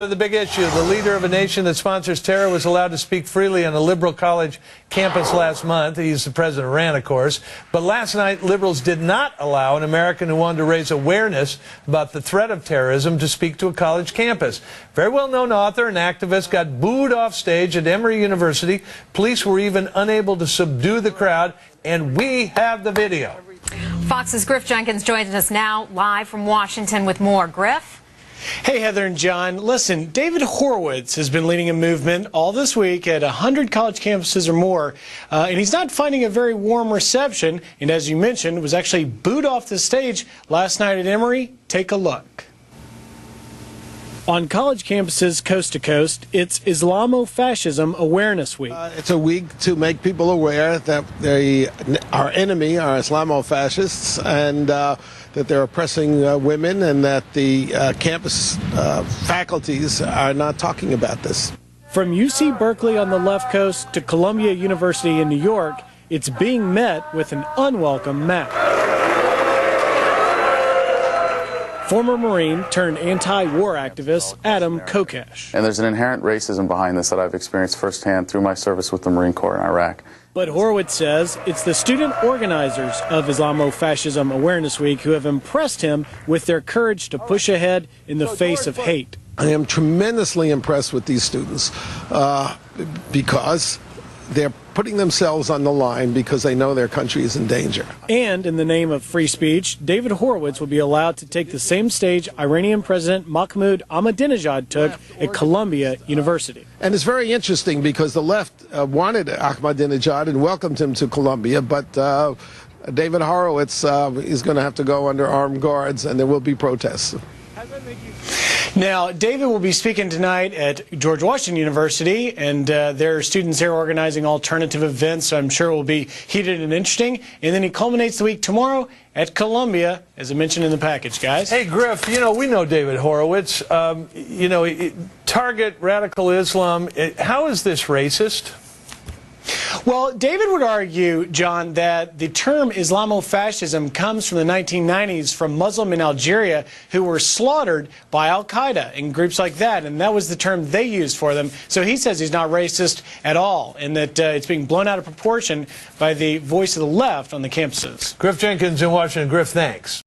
The big issue, the leader of a nation that sponsors terror was allowed to speak freely on a liberal college campus last month. He's the president of Iran, of course. But last night, liberals did not allow an American who wanted to raise awareness about the threat of terrorism to speak to a college campus. Very well-known author and activist got booed off stage at Emory University. Police were even unable to subdue the crowd, and we have the video. Fox's Griff Jenkins joins us now live from Washington with more. Griff? Hey, Heather and John. Listen, David Horowitz has been leading a movement all this week at 100 college campuses or more, and he's not finding a very warm reception, and as you mentioned, was actually booed off the stage last night at Emory. Take a look. On college campuses coast to coast, it's Islamofascism Awareness Week. It's a week to make people aware that our enemy are Islamofascists and that they're oppressing women, and that the campus faculties are not talking about this. From UC Berkeley on the left coast to Columbia University in New York, it's being met with an unwelcome mac. Former Marine turned anti-war activist Adam Kokesh. And there's an inherent racism behind this that I've experienced firsthand through my service with the Marine Corps in Iraq. But Horowitz says it's the student organizers of Islamofascism Awareness Week who have impressed him with their courage to push ahead in the face of hate. I am tremendously impressed with these students because they're putting themselves on the line because they know their country is in danger. And in the name of free speech, David Horowitz will be allowed to take the same stage Iranian President Mahmoud Ahmadinejad took at Columbia University. And it's very interesting because the left wanted Ahmadinejad and welcomed him to Columbia, but David Horowitz is going to have to go under armed guards, and there will be protests. Now, David will be speaking tonight at George Washington University, and there are students there organizing alternative events, so I'm sure it will be heated and interesting. And then he culminates the week tomorrow at Columbia, as I mentioned in the package, guys. Hey, Griff, you know, we know David Horowitz. Target radical Islam. How is this racist? Well, David would argue, John, that the term Islamofascism comes from the 1990s from Muslims in Algeria who were slaughtered by Al-Qaeda and groups like that, and that was the term they used for them. So he says he's not racist at all, and that it's being blown out of proportion by the voice of the left on the campuses. Griff Jenkins in Washington. Griff, thanks.